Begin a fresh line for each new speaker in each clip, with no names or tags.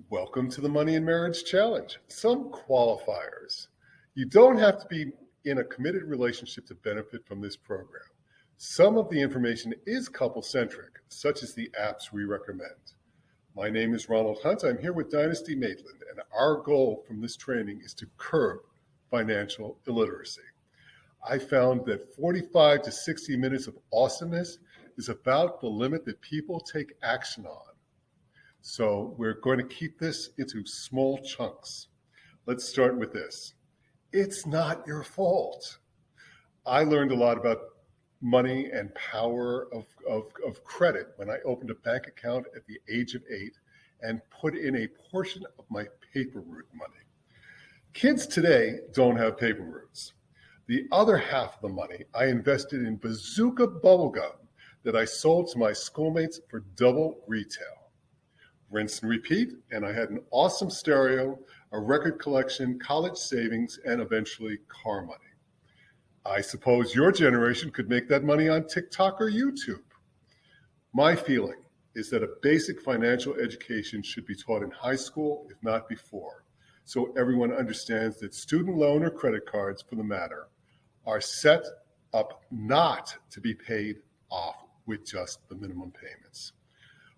Welcome to the Money and Marriage Challenge. Some qualifiers. You don't have to be in a committed relationship to benefit from this program. Some of the information is couple-centric, such as the apps we recommend. My name is Ronald Hunt. I'm here with Dynasty Maitland, and our goal from this training is to curb financial illiteracy. I found that 45 to 60 minutes of awesomeness is about the limit that people take action on. So we're going to keep this into small chunks. Let's start with this. It's not your fault. I learned a lot about money and power of credit when I opened a bank account at the age of 8 and put in a portion of my paper route money. Kids today don't have paper routes. The other half of the money I invested in bazooka bubblegum that I sold to my schoolmates for double retail. Rinse and repeat, and I had an awesome stereo, a record collection, college savings, and eventually car money. I suppose your generation could make that money on TikTok or YouTube. My feeling is that a basic financial education should be taught in high school, if not before, so everyone understands that student loan or credit cards, for the matter, are set up not to be paid off with just the minimum payments.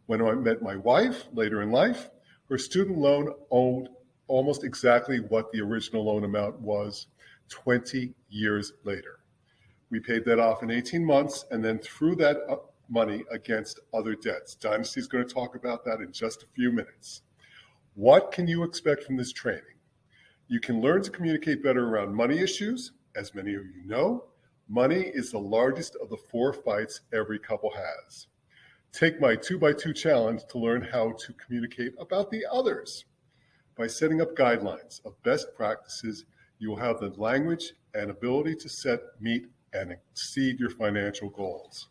When I met my wife later in life, her student loan owed almost exactly what the original loan amount was 20 years later. We paid that off in 18 months and then threw that money against other debts. Dynasty is going to talk about that in just a few minutes. What can you expect from this training? You can learn to communicate better around money issues. As many of you know, money is the largest of the 4 fights every couple has. Take my 2x2 challenge to learn how to communicate about the others. By setting up guidelines of best practices, you will have the language and ability to set, meet, and exceed your financial goals.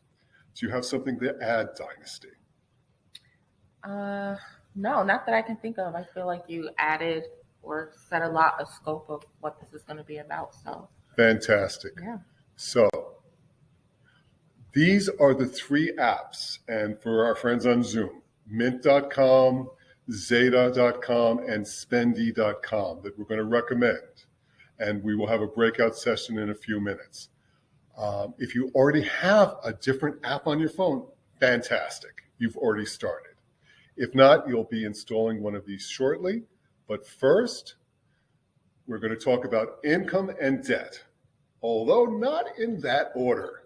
Do you have something to add, Dynasty?
No, not that I can think of. I feel like you added or set a lot of scope of what this is going to be about. So
fantastic.
Yeah.
So these are the 3 apps, and for our friends on Zoom, Mint.com, Zeta.com, and Spendy.com that we're going to recommend. And we will have a breakout session in a few minutes. If you already have a different app on your phone, fantastic. You've already started. If not, you'll be installing one of these shortly. But first, we're going to talk about income and debt, although not in that order.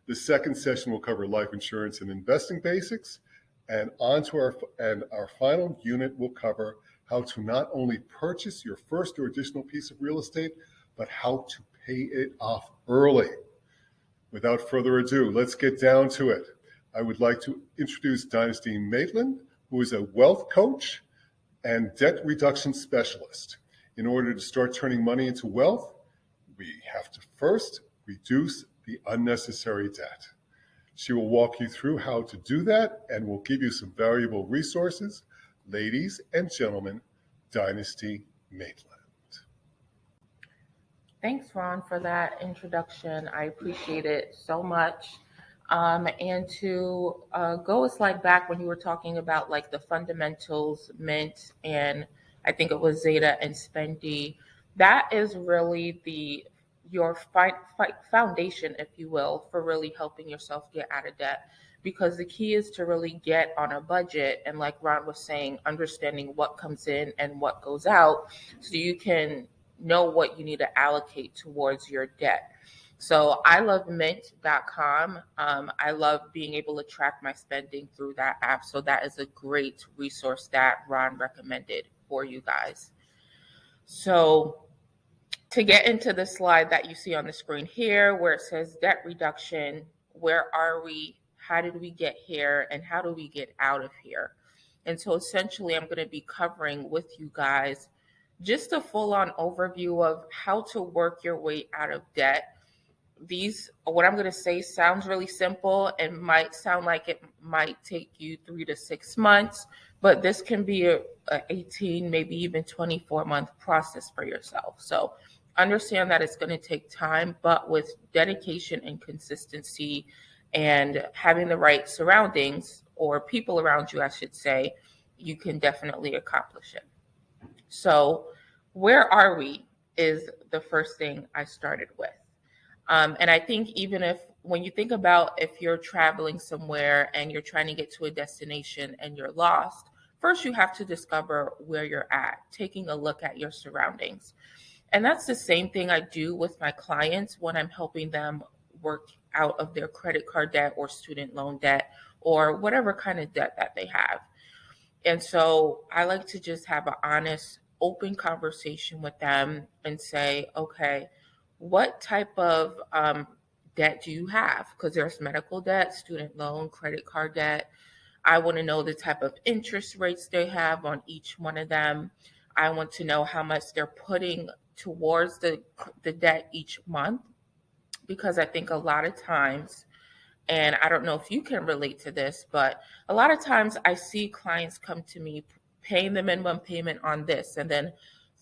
The second session will cover life insurance and investing basics, and our final unit will cover how to not only purchase your first or additional piece of real estate, but how to pay it off early. Without further ado, let's get down to it. I would like to introduce Dynasty Maitland, who is a wealth coach and debt reduction specialist. In order to start turning money into wealth, we have to first reduce the unnecessary debt. She will walk you through how to do that and will give you some valuable resources. Ladies and gentlemen, Dynasty Maitland.
Thanks, Ron, for that introduction. I appreciate it so much. And to go a slide back when you were talking about like the fundamentals, Mint, and I think it was Zeta and Spendy, that is really your foundation, if you will, for really helping yourself get out of debt. Because the key is to really get on a budget. And like Ron was saying, understanding what comes in and what goes out so you can know what you need to allocate towards your debt. So I love mint.com. I love being able to track my spending through that app. So that is a great resource that Ron recommended for you guys. So to get into the slide that you see on the screen here, where it says debt reduction, where are we? How did we get here? And how do we get out of here? And so essentially, I'm going to be covering with you guys just a full-on overview of how to work your way out of debt. What I'm going to say sounds really simple and might sound like it might take you 3 to 6 months, but this can be a 18, maybe even 24-month process for yourself. So understand that it's going to take time, but with dedication and consistency and having the right surroundings or people around you, I should say, you can definitely accomplish it. So, where are we is the first thing I started with. And I think even if, when you think about if you're traveling somewhere and you're trying to get to a destination and you're lost, first you have to discover where you're at, taking a look at your surroundings. And that's the same thing I do with my clients when I'm helping them work out of their credit card debt or student loan debt or whatever kind of debt that they have. And so I like to just have an honest, open conversation with them and say, okay, what type of debt do you have? Because there's medical debt, student loan, credit card debt. I want to know the type of interest rates they have on each one of them. I want to know how much they're putting towards the debt each month, because I think a lot of times, and I don't know if you can relate to this, but a lot of times I see clients come to me paying the minimum payment on this and then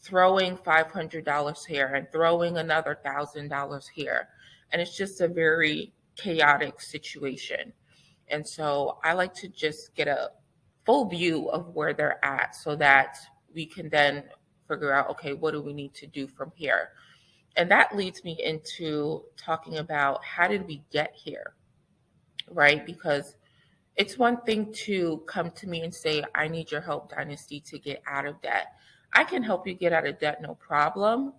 throwing $500 here and throwing another $1,000 here. And it's just a very chaotic situation. And so I like to just get a full view of where they're at so that we can then figure out, okay, what do we need to do from here? And that leads me into talking about how did we get here, right? Because it's one thing to come to me and say, I need your help, Dynasty, to get out of debt. I can help you get out of debt, no problem.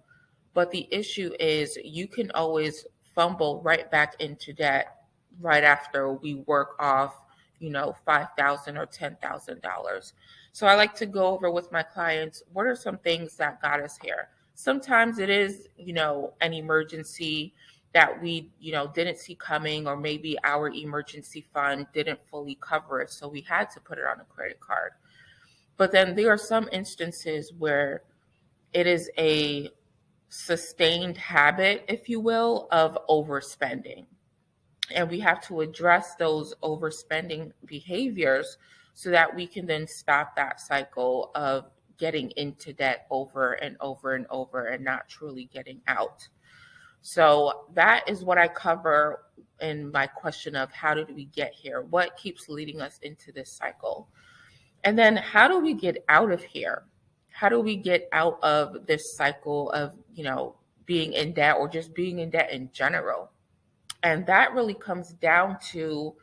But the issue is you can always fumble right back into debt right after we work off, $5,000 or $10,000. So I like to go over with my clients, what are some things that got us here? Sometimes it is, an emergency that we, didn't see coming, or maybe our emergency fund didn't fully cover it. So we had to put it on a credit card. But then there are some instances where it is a sustained habit, if you will, of overspending. And we have to address those overspending behaviors so that we can then stop that cycle of getting into debt over and over and over and not truly getting out. So that is what I cover in my question of how did we get here? What keeps leading us into this cycle? And then how do we get out of here? How do we get out of this cycle of, being in debt or just being in debt in general? And that really comes down to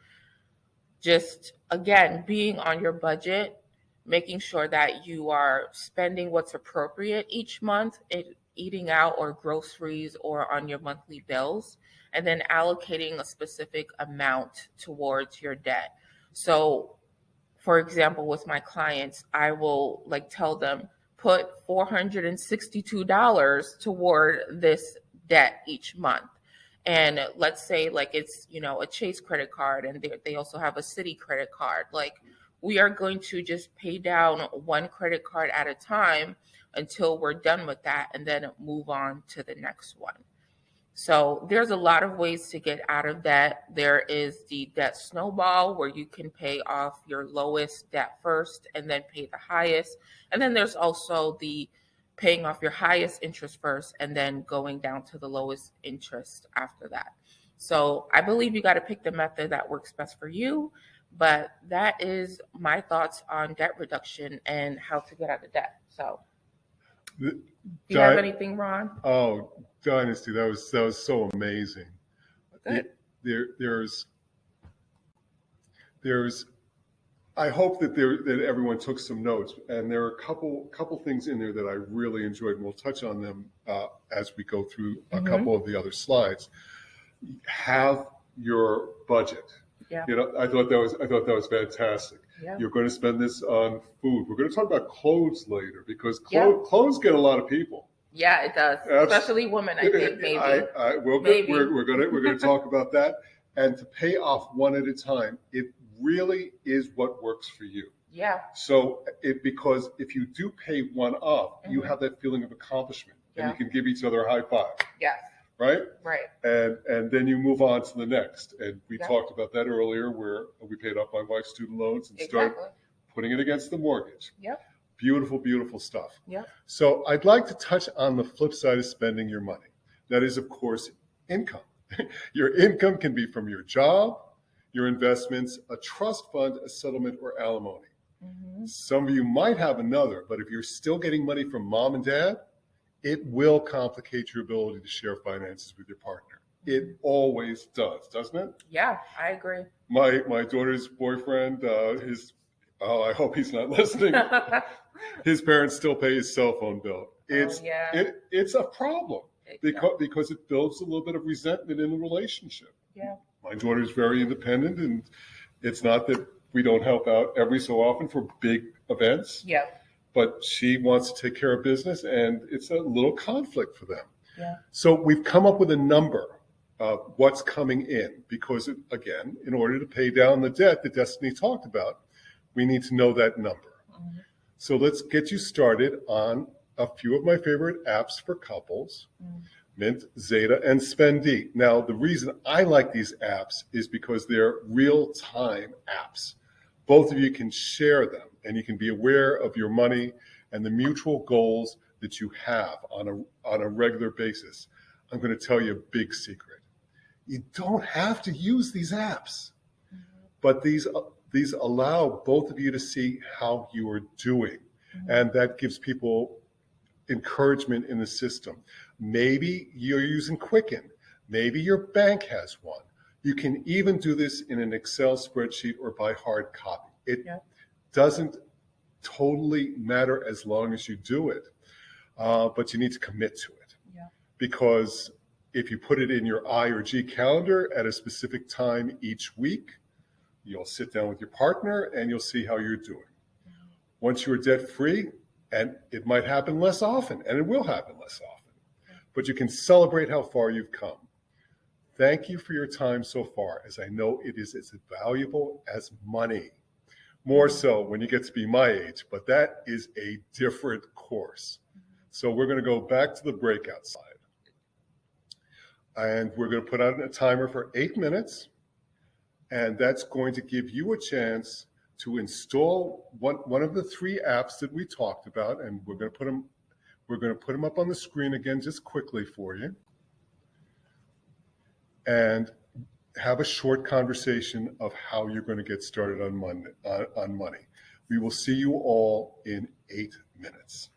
just, again, being on your budget, making sure that you are spending what's appropriate each month, eating out or groceries or on your monthly bills, and then allocating a specific amount towards your debt. So, for example, with my clients, I will tell them, put $462 toward this debt each month. And let's say it's, a Chase credit card, and they also have a Citi credit card. We are going to just pay down one credit card at a time until we're done with that, and then move on to the next one. So there's a lot of ways to get out of debt. There is the debt snowball, where you can pay off your lowest debt first and then pay the highest. And then there's also the paying off your highest interest first and then going down to the lowest interest after that. So I believe you got to pick the method that works best for you. But that is my thoughts on debt reduction and how to get out of debt. So do you have anything, Ron?
Oh, Dynasty, that was so amazing.
Good.
There's I hope that everyone took some notes, and there are a couple things in there that I really enjoyed, and we'll touch on them as we go through a couple of the other slides. Have your budget.
Yeah.
I thought that was fantastic.
Yeah.
You're going to spend this on food. We're going to talk about clothes later, because clothes get a lot. Of people.
Yeah, it does, especially women. I think maybe.
We're going to talk about that, and to pay off one at a time. It really is what works for you.
Yeah.
So because if you do pay one off, you have that feeling of accomplishment, and you can give each other a high five.
Yes.
Right?
Right.
And then you move on to the next. And we talked about that earlier, where we paid off my wife's student loans and started putting it against the mortgage.
Yep.
Beautiful, beautiful stuff.
Yep.
So I'd like to touch on the flip side of spending your money. That is, of course, income. Your income can be from your job, your investments, a trust fund, a settlement, or alimony.
Mhm.
Some of you might have another, but if you're still getting money from mom and dad, it will complicate your ability to share finances with your partner. It always does, doesn't it?
Yeah, I agree.
My daughter's boyfriend, I hope he's not listening. His parents still pay his cell phone bill.
Yeah.
It's a problem
Yeah.
because it builds a little bit of resentment in the relationship.
Yeah.
My daughter's very independent, and it's not that we don't help out every so often for big events,
Yeah.
but she wants to take care of business, and it's a little conflict for them.
Yeah.
So we've come up with a number of what's coming in because, again, in order to pay down the debt that Destiny talked about, we need to know that number.
Mhm.
So let's get you started on a few of my favorite apps for couples. Mint, Zeta, and Spendi. Now, the reason I like these apps is because they're real-time apps. Both of you can share them, and you can be aware of your money and the mutual goals that you have on a regular basis. I'm going to tell you a big secret. You don't have to use these apps, but these allow both of you to see how you are doing, and that gives people encouragement in the system. Maybe you're using Quicken. Maybe your bank has one. You can even do this in an Excel spreadsheet or by hard copy. It doesn't totally matter as long as you do it, but you need to commit to it.
Yeah.
Because if you put it in your I or G calendar at a specific time each week, you'll sit down with your partner and you'll see how you're doing. Once you're debt free, and it might happen less often, and it will happen less often, but you can celebrate how far you've come. Thank you for your time so far, as I know it is as valuable as money. More so when you get to be my age, but that is a different course. So we're going to go back to the breakout side. And we're going to put on a timer for 8 minutes. And that's going to give you a chance to install one of the 3 apps that we talked about, and we're going to put them up on the screen again just quickly for you, and have a short conversation of how you're going to get started on money. We will see you all in 8 minutes.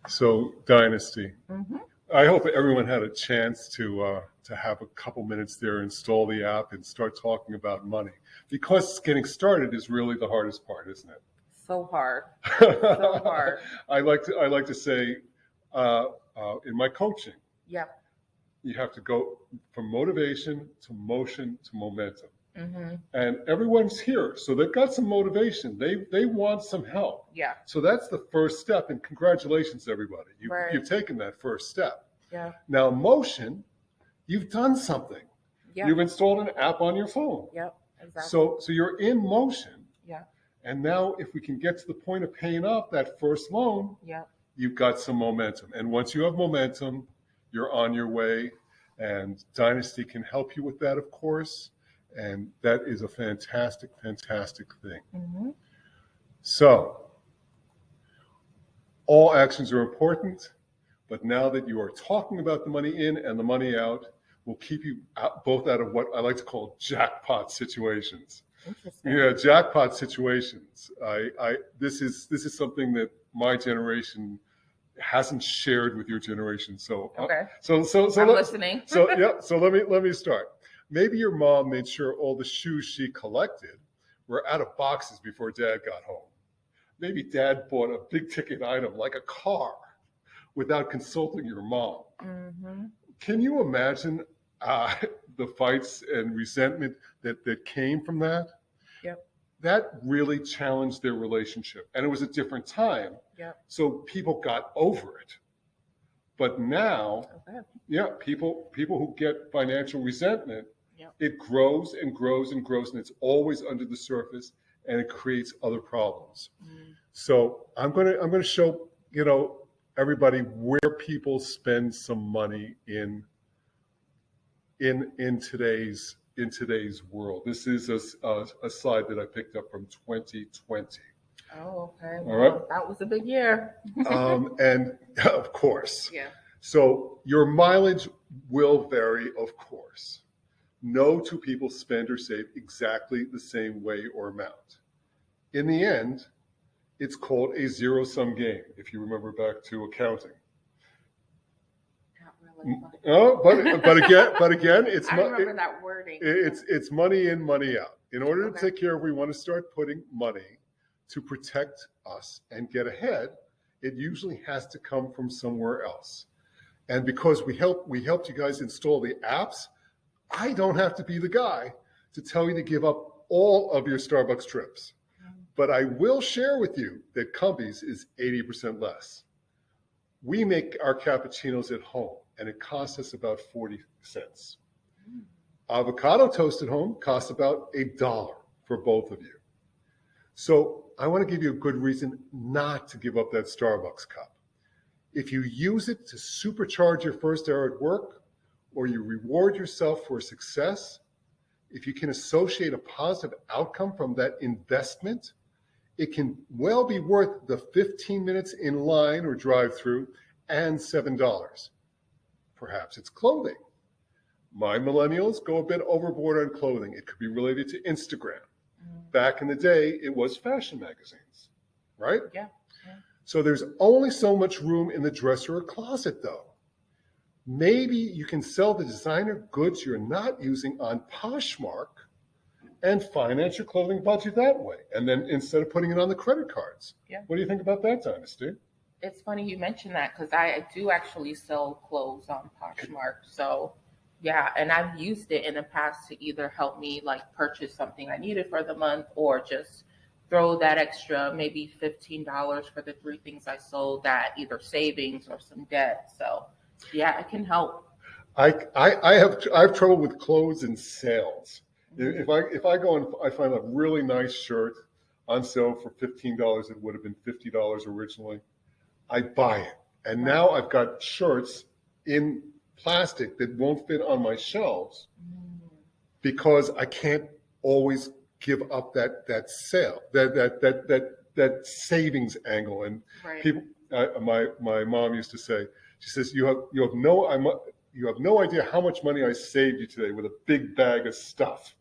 So, Dynasty.
Mm-hmm.
I hope everyone had a chance to have a couple minutes there, install the app, and start talking about money. Because getting started is really the hardest part, isn't it?
So hard. So hard.
I like to say in my coaching,
Yep.
you have to go from motivation to motion to momentum.
Mm-hmm.
And everyone's here, so they've got some motivation. They want some help.
Yeah.
So that's the first step. And congratulations, everybody.
Right.
You've taken that first step.
Yeah.
Now, motion, you've done something.
Yep.
You've installed an app on your phone.
Yep. Exactly.
So you're in motion.
Yeah.
And now if we can get to the point of paying off that first loan,
Yep.
you've got some momentum. And once you have momentum, you're on your way. And Dynasty can help you with that, of course. And that is a fantastic, fantastic thing.
Mm-hmm.
So all actions are important. But now that you are talking about the money in and the money out, will keep you both out of what I like to call jackpot situations.
Interesting.
Yeah, jackpot situations. This is something that my generation hasn't shared with your generation. So
Okay.
So
I'm listening.
So let me start. Maybe your mom made sure all the shoes she collected were out of boxes before Dad got home. Maybe Dad bought a big ticket item like a car without consulting your mom.
Mm-hmm.
Can you imagine the fights and resentment that came from that?
Yep.
That really challenged their relationship. And it was a different time.
Yep.
So people got over it. But now,
Okay.
yeah, people who get financial resentment,
Yep.
it grows and grows and grows, and it's always under the surface, and it creates other problems.
Mm.
So I'm gonna show everybody where people spend some money in today's world. This is a slide that I picked up from 2020.
Oh, okay.
All right.
That was a big year.
And of course,
Yeah.
so your mileage will vary, of course. No two people spend or save exactly the same way or amount. In the end, it's called a zero-sum game, if you remember back to accounting.
Not really.
Oh, but again, it's
I remember that wording.
it's money in, money out. In order to
Okay.
take care of, we want to start putting money to protect us and get ahead. It usually has to come from somewhere else. And because we helped you guys install the apps, I don't have to be the guy to tell you to give up all of your Starbucks trips. But I will share with you that Cumbies is 80% less. We make our cappuccinos at home, and it costs us about 40 cents. Avocado toast at home costs about $1 for both of you. So I want to give you a good reason not to give up that Starbucks cup. If you use it to supercharge your first hour at work, or you reward yourself for success, if you can associate a positive outcome from that investment, it can well be worth the 15 minutes in line or drive-through and $7. Perhaps it's clothing. My millennials go a bit overboard on clothing. It could be related to Instagram. Back in the day, it was fashion magazines, right?
Yeah.
So there's only so much room in the dresser or closet, though. Maybe you can sell the designer goods you're not using on Poshmark and finance your clothing budget that way. And then instead of putting it on the credit cards.
Yeah.
What do you think about that, Dynasty?
It's funny you mentioned that because I do actually sell clothes on Poshmark. So, yeah, and I've used it in the past to either help me like purchase something I needed for the month or just throw that extra maybe $15 for the 3 things I sold at either savings or some debt. So, yeah, it can help.
I have trouble with clothes and sales. If I go and I find a really nice shirt on sale for $15, it would have been $50 originally. I buy it, and now I've got shirts in plastic that won't fit on my shelves because I can't always give up that sale, that savings angle. And
Right.
people, my mom used to say, she says, you have no idea how much money I saved you today with a big bag of stuff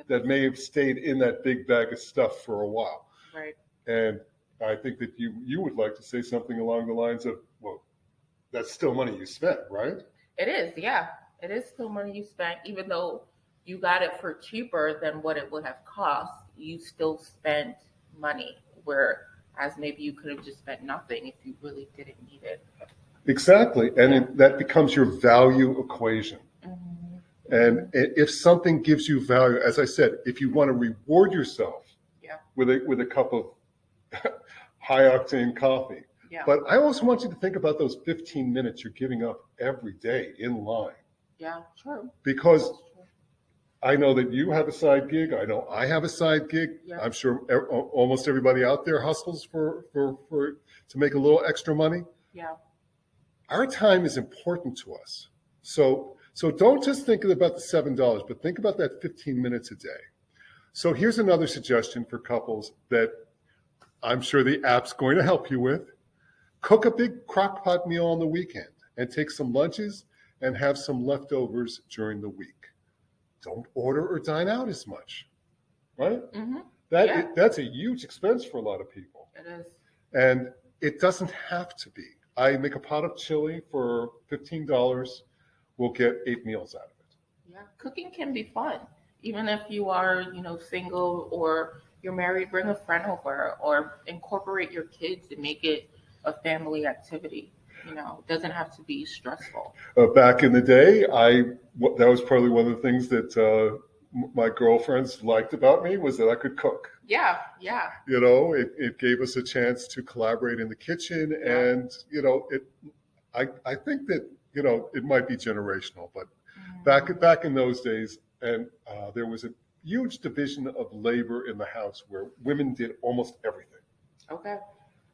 that may have stayed in that big bag of stuff for a while.
Right.
And I think that you would like to say something along the lines of, well, that's still money you spent, right?
It is, yeah. It is still money you spent, even though you got it for cheaper than what it would have cost. You still spent money, whereas maybe you could have just spent nothing if you really didn't need it.
Exactly. And that becomes your value equation.
Mhm.
And if something gives you value, as I said, if you want to reward yourself
Yeah,
with a cup of high octane coffee,
yeah,
but I also want you to think about those 15 minutes you're giving up every day in line.
yeah, true.
Because
That's true.
I know that you have a side gig. I know I have a side gig.
Yeah.
I'm sure almost everybody out there hustles for to make a little extra money.
Yeah,
Our time is important to us. So don't just think about the $7, but think about that 15 minutes a day. So here's another suggestion for couples that I'm sure the app's going to help you with. Cook a big crock pot meal on the weekend and take some lunches and have some leftovers during the week. Don't order or dine out as much, right?
hmm
That's a huge expense for a lot of people.
it is.
And it doesn't have to be. I make a pot of chili for $15. We'll get 8 meals out of it.
Yeah, cooking can be fun, even if you are, single or you're married. Bring a friend over, or incorporate your kids and make it a family activity. It doesn't have to be stressful.
Back in the day, that was probably one of the things that my girlfriends liked about me was that I could cook.
Yeah, yeah,
It gave us a chance to collaborate in the kitchen, and I think that it might be generational, but back in those days, and there was a huge division of labor in the house where women did almost everything,
okay,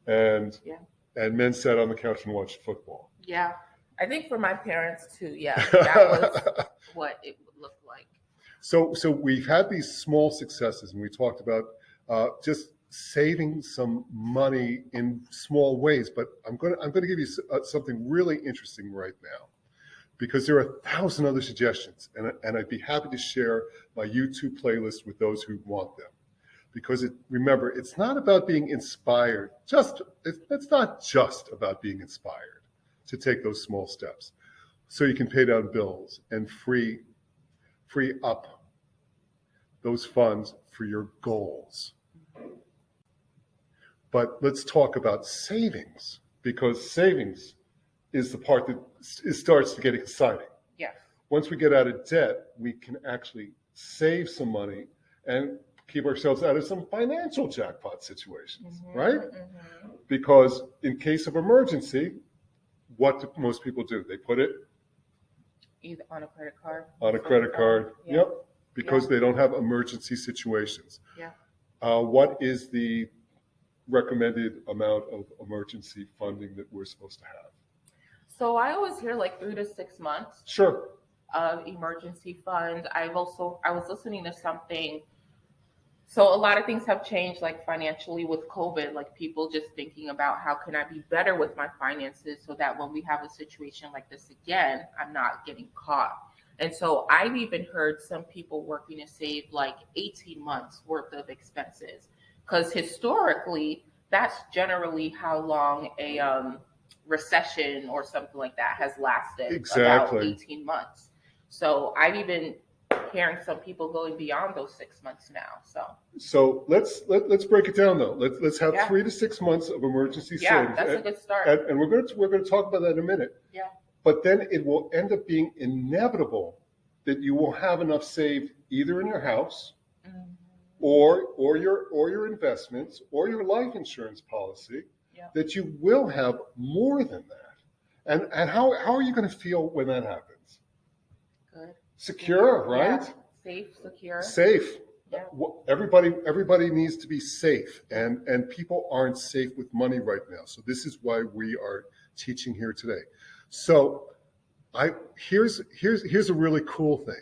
and
yeah,
and men sat on the couch and watched football.
yeah. I think for my parents too. Yeah, that was what it would look like.
So we've had these small successes, and we talked about just saving some money in small ways. But I'm going to give you something really interesting right now, because there are 1,000 other suggestions, and I'd be happy to share my YouTube playlist with those who want them. Because remember, it's not about being inspired. It's not just about being inspired to take those small steps, so you can pay down bills and free up those funds for your goals. But let's talk about savings, because savings is the part that it starts to get exciting.
Yes.
Once we get out of debt, we can actually save some money and keep ourselves out of some financial jackpot situations, right?
Mm-hmm.
Because in case of emergency, what do most people do? They put it
Either on a credit card.
on a credit card.
Yeah.
Yep. Because they don't have emergency situations.
Yeah.
What is the recommended amount of emergency funding that we're supposed to have?
So I always hear like 3 to 6 months
Sure.
of emergency fund. I was listening to something. So a lot of things have changed, like financially with COVID, like people just thinking about how can I be better with my finances so that when we have a situation like this again, I'm not getting caught. And so I've even heard some people working to save like 18 months worth of expenses, because historically, that's generally how long a recession or something like that has lasted.
Exactly.
About 18 months. So I've even hearing some people going beyond those 6 months now.
So let's break it down though. Let's have 3 to 6 months of emergency savings.
That's a good start.
And we're going to talk about that in a minute.
Yeah.
But then it will end up being inevitable that you will have enough saved either in your house or your investments or your life insurance policy that you will have more than that. And how are you going to feel when that happens?
Good.
Secure, right?
Yeah. Safe, secure.
Safe.
Yeah.
Everybody needs to be safe, and people aren't safe with money right now. So this is why we are teaching here today. So here's a really cool thing.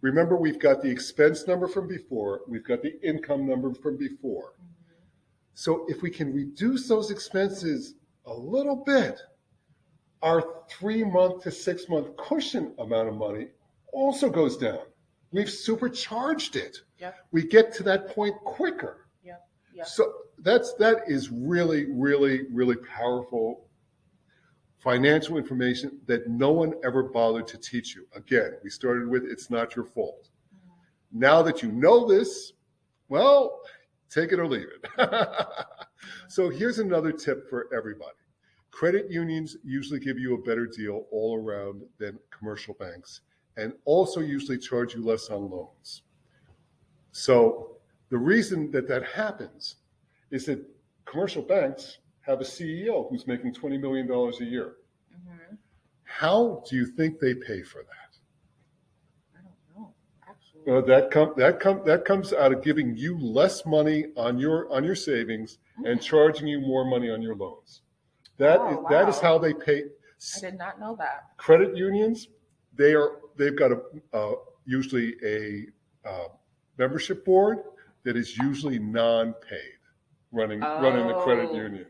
Remember, we've got the expense number from before, we've got the income number from before. So if we can reduce those expenses a little bit, our 3 month to 6 month cushion amount of money also goes down. We've supercharged it.
Yeah.
We get to that point quicker.
Yeah. Yeah.
So that is really, really, really powerful financial information that no one ever bothered to teach you. Again, we started with it's not your fault. Now that you know this, well, take it or leave it. So here's another tip for everybody. Credit unions usually give you a better deal all around than commercial banks, and also usually charge you less on loans. So the reason that that happens is that commercial banks have a CEO who's making $20 million a year.
Mhm.
How do you think they pay for that?
I don't know, actually.
That comes out of giving you less money on your savings and charging you more money on your loans. That is
Wow.
how they pay.
I did not know that.
Credit unions, they've got usually a membership board that is usually non-paid running the credit
Oh.
union.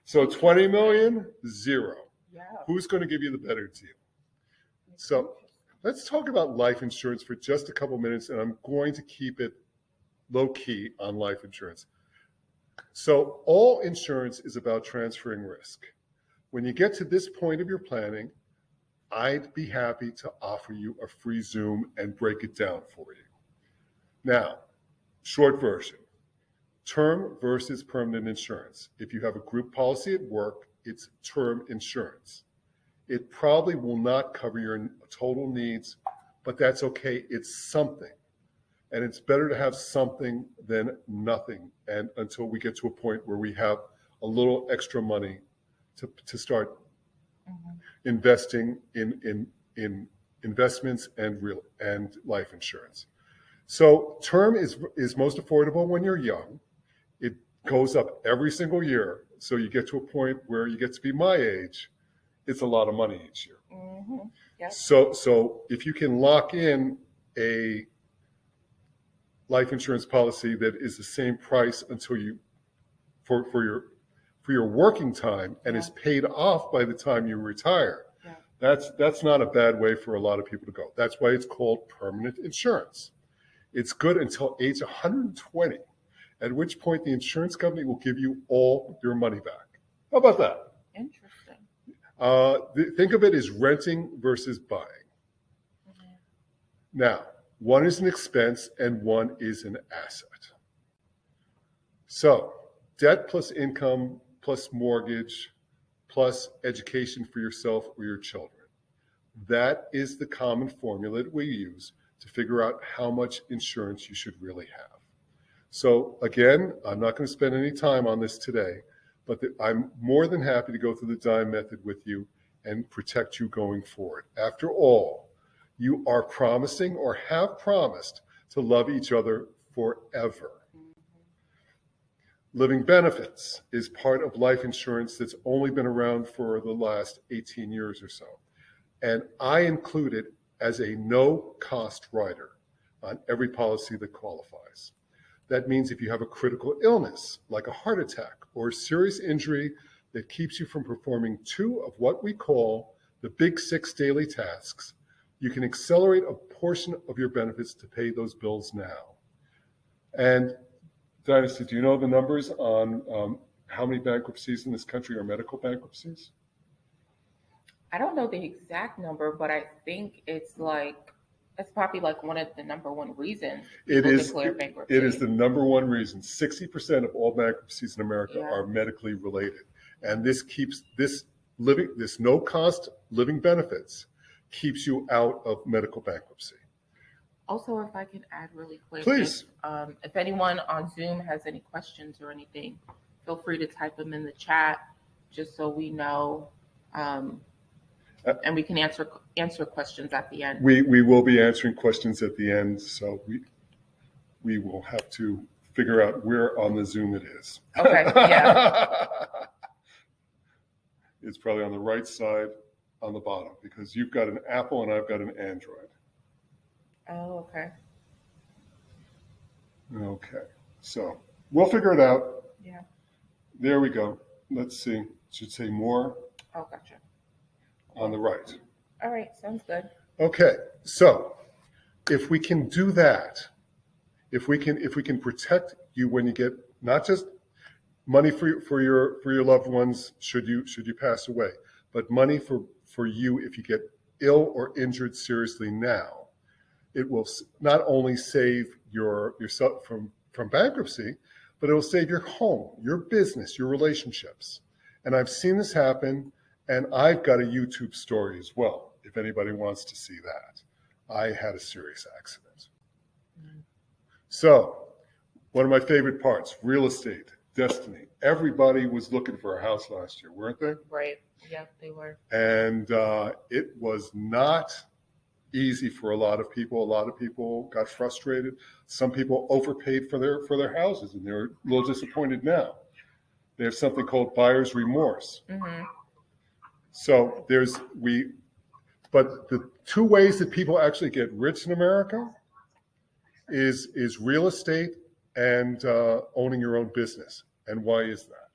So 20 million, zero.
Yeah.
Who's going to give you the better deal? So let's talk about life insurance for just a couple minutes, and I'm going to keep it low key on life insurance. So all insurance is about transferring risk. When you get to this point of your planning, I'd be happy to offer you a free Zoom and break it down for you. Now, short version, term versus permanent insurance. If you have a group policy at work, it's term insurance. It probably will not cover your total needs, but that's okay. It's something. And it's better to have something than nothing, and until we get to a point where we have a little extra money to start investing in investments and life insurance. So term is most affordable when you're young. It goes up every single year. So you get to a point where you get to be my age, it's a lot of money each year.
Mm-hmm. Yep.
So if you can lock in a life insurance policy that is the same price until you for your working time and is paid off by the time you retire, that's not a bad way for a lot of people to go. That's why it's called permanent insurance. It's good until age 120, at which point the insurance company will give you all your money back. How about that?
Interesting.
Think of it as renting versus buying. Now, one is an expense and one is an asset. So, debt plus income plus mortgage plus education for yourself or your children. That is the common formula that we use to figure out how much insurance you should really have. So again, I'm not going to spend any time on this today, but I'm more than happy to go through the DIME method with you and protect you going forward. After all, you are promising or have promised to love each other forever. Living benefits is part of life insurance that's only been around for the last 18 years or so. And I include it as a no-cost rider on every policy that qualifies. That means if you have a critical illness, like a heart attack or a serious injury that keeps you from performing 2 of what we call the big 6 daily tasks, you can accelerate a portion of your benefits to pay those bills now. And Dynasty, do you know the numbers on how many bankruptcies in this country are medical bankruptcies?
I don't know the exact number, but I think it's probably like one of the number one reasons people declare bankruptcy.
It is the number one reason. 60% of all bankruptcies in America are medically related. And this keeps this no-cost living benefits keeps you out of medical bankruptcy.
Also, if I can add really quick,
please.
If anyone on Zoom has any questions or anything, feel free to type them in the chat, just so we know, and we can answer questions at the end.
We will be answering questions at the end, so we will have to figure out where on the Zoom it is.
Okay. Yeah.
It's probably on the right side, on the bottom, because you've got an Apple and I've got an Android.
Oh, okay.
Okay, so we'll figure it out.
Yeah.
There we go. Let's see. It should say more.
Oh, gotcha.
On the right.
All right, sounds good.
Okay, so if we can do that, if we can protect you when you get not just money for your loved ones should you pass away, but money for you if you get ill or injured seriously now. It will not only save yourself from bankruptcy, but it will save your home, your business, your relationships. And I've seen this happen, and I've got a YouTube story as well, if anybody wants to see that. I had a serious accident. So, one of my favorite parts, real estate, destiny. Everybody was looking for a house last year, weren't they?
Right. Yeah, they were.
And it was not easy for a lot of people. A lot of people got frustrated. Some people overpaid for their houses, and they're a little disappointed now. They have something called buyer's remorse.
Mm-hmm.
So but the two ways that people actually get rich in America is real estate and owning your own business. And why is that?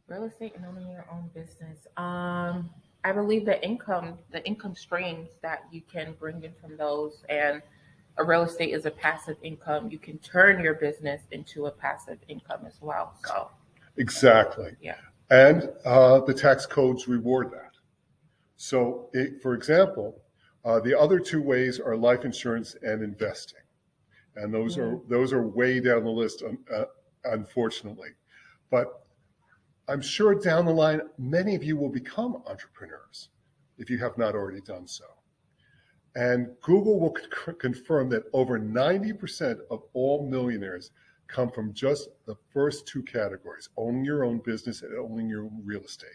Real estate and owning your own business. I believe the income streams that you can bring in from those, and a real estate is a passive income. You can turn your business into a passive income as well. So
Exactly.
yeah.
And the tax codes reward that. So, for example, the other two ways are life insurance and investing, and those are way down the list, unfortunately. But I'm sure down the line, many of you will become entrepreneurs if you have not already done so. And Google will confirm that over 90% of all millionaires come from just the first two categories, owning your own business and owning your own real estate.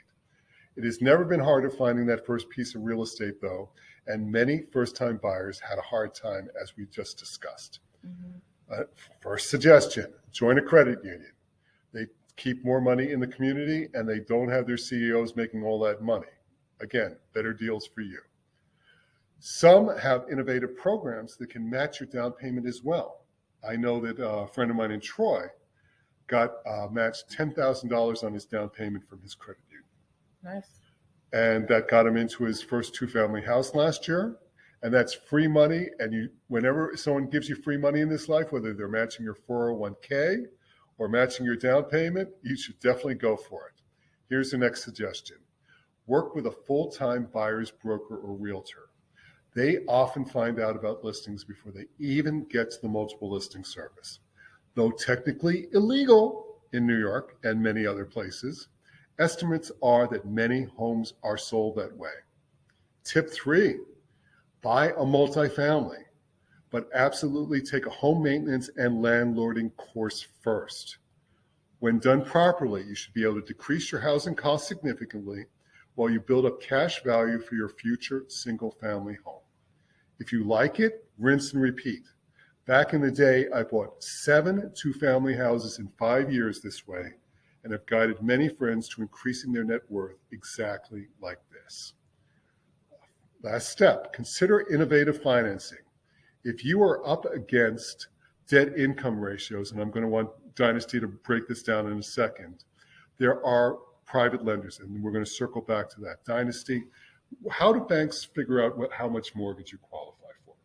It has never been harder finding that first piece of real estate, though, and many first-time buyers had a hard time, as we just discussed. Mm-hmm. First suggestion, join a credit union. They keep more money in the community, and they don't have their CEOs making all that money. Again, better deals for you. Some have innovative programs that can match your down payment as well. I know that a friend of mine in Troy got matched $10,000 on his down payment from his credit union.
Nice.
And that got him into his first two-family house last year. And that's free money. And whenever someone gives you free money in this life, whether they're matching your 401k or matching your down payment, you should definitely go for it. Here's the next suggestion. Work with a full-time buyer's broker or realtor. They often find out about listings before they even get to the multiple listing service. Though technically illegal in New York and many other places, estimates are that many homes are sold that way. Tip 3, buy a multifamily, but absolutely take a home maintenance and landlording course first. When done properly, you should be able to decrease your housing costs significantly while you build up cash value for your future single-family home. If you like it, rinse and repeat. Back in the day, I bought 7 two-family houses in 5 years this way, and have guided many friends to increasing their net worth exactly like this. Last step, consider innovative financing. If you are up against debt-income ratios, and I'm going to want Dynasty to break this down in a second, there are private lenders, and we're going to circle back to that. Dynasty, how do banks figure out how much mortgage you qualify for?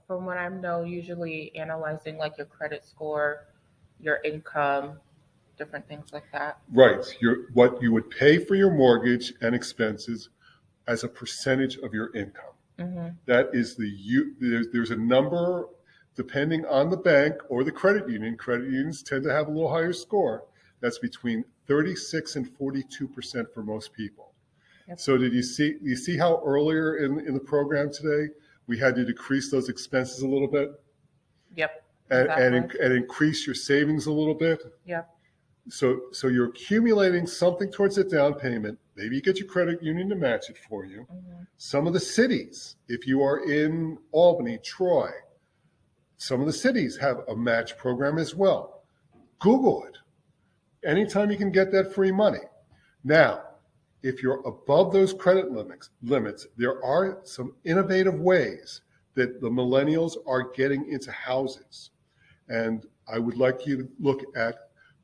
From what I know, usually analyzing like your credit score, your income, different things like that.
Right. What you would pay for your mortgage and expenses as a percentage of your income. Mm-hmm. That is there's a number depending on the bank or the credit union. Credit unions tend to have a little higher score. That's between 36 and 42% for most people. Yep. So you see how earlier in the program today we had to decrease those expenses a little bit?
Yep.
Exactly. And increase your savings a little bit?
Yep.
So you're accumulating something towards a down payment. Maybe you get your credit union to match it for you. Mm-hmm. Some of the cities, if you are in Albany, Troy, some of the cities have a match program as well. Google it. Anytime you can get that free money. Now, if you're above those credit limits, there are some innovative ways that the millennials are getting into houses. And I would like you to look at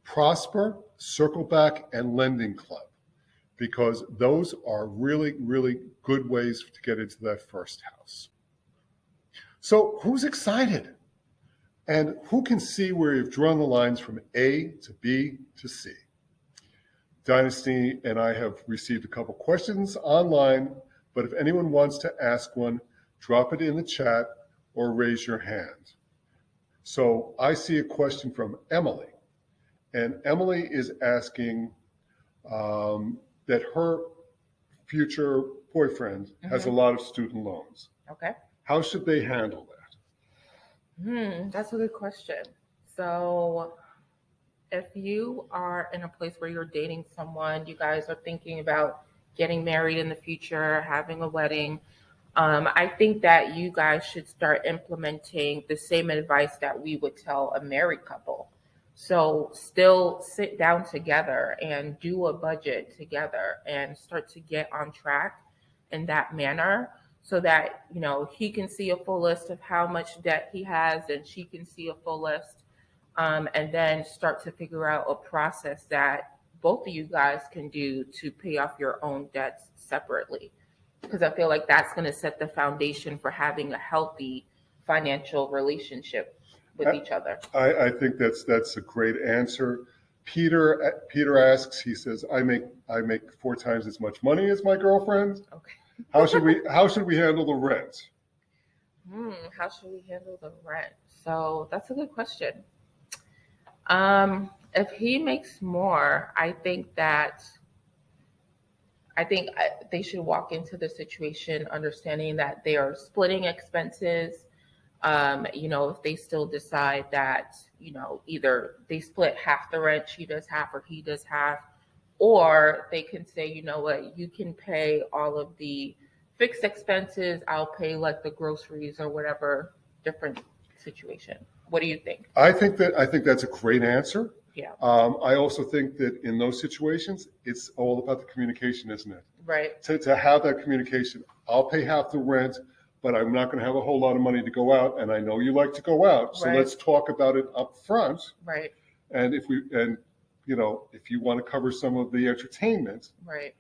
Prosper, Circleback, and Lending Club, because those are really, really good ways to get into that first house. So who's excited? And who can see where you've drawn the lines from A to B to C? Dynasty and I have received a couple questions online, but if anyone wants to ask one, drop it in the chat or raise your hand. So I see a question from Emily, and Emily is asking that her future boyfriend has a lot of student loans.
Okay.
How should they handle that?
That's a good question. So if you are in a place where you're dating someone, you guys are thinking about getting married in the future, having a wedding, I think that you guys should start implementing the same advice that we would tell a married couple. So still sit down together and do a budget together and start to get on track in that manner so that, he can see a full list of how much debt he has and she can see a full list, and then start to figure out a process that both of you guys can do to pay off your own debts separately. Because I feel like that's going to set the foundation for having a healthy financial relationship with each other.
I think that's a great answer. Peter asks, he says, I make 4 times as much money as my girlfriend.
Okay.
How should we handle the rent?
How should we handle the rent? So that's a good question. If he makes more, I think they should walk into the situation understanding that they are splitting expenses. If they still decide that, either they split half the rent, she does half or he does half, or they can say, you know what, you can pay all of the fixed expenses, I'll pay like the groceries or whatever, different situation. What do you think?
I think that's a great answer.
Yeah.
I also think that in those situations, it's all about the communication, isn't it?
Right.
To have that communication, I'll pay half the rent, but I'm not going to have a whole lot of money to go out, and I know you like to go out, so
Right.
let's talk about it up front.
Right.
And if you want to cover some of the entertainment,
Right.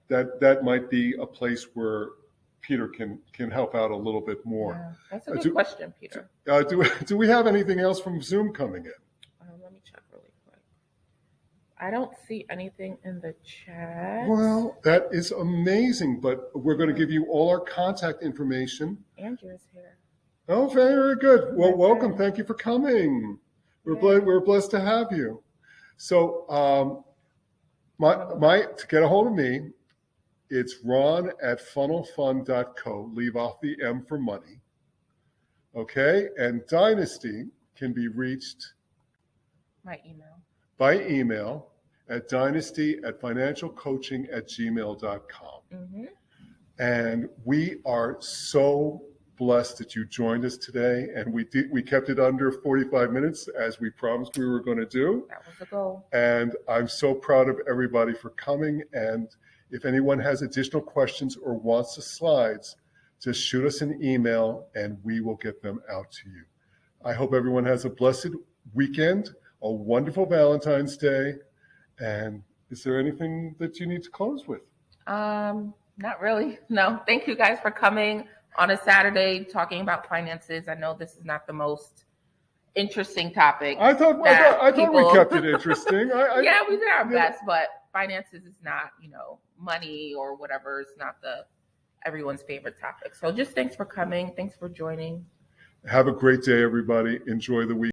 that might be a place where Peter can help out a little bit more.
Yeah. That's a good question, Peter.
Do we have anything else from Zoom coming in?
Let me check really quick. I don't see anything in the chat.
Well, that is amazing, but we're going to give you all our contact information.
Andrew's here.
Oh, very good. Well,
Okay.
welcome. Thank you for coming. We're blessed to have you. So, to get a hold of me, it's ron@funnelfund.co. Leave off the M for money. Okay, and Dynasty can be reached by email at dynasty@financialcoaching@gmail.com.
Mm-hmm.
And we are so blessed that you joined us today, and we kept it under 45 minutes as we promised we were going to do.
That was the goal.
And I'm so proud of everybody for coming. And if anyone has additional questions or wants the slides, just shoot us an email and we will get them out to you. I hope everyone has a blessed weekend, a wonderful Valentine's Day. And is there anything that you need to close with?
Not really. No. Thank you guys for coming on a Saturday talking about finances. I know this is not the most interesting topic.
I thought we kept it interesting.
Yeah, we did our best, but finances is not, money or whatever. It's not everyone's favorite topic. So just thanks for coming. Thanks for joining.
Have a great day, everybody. Enjoy the week.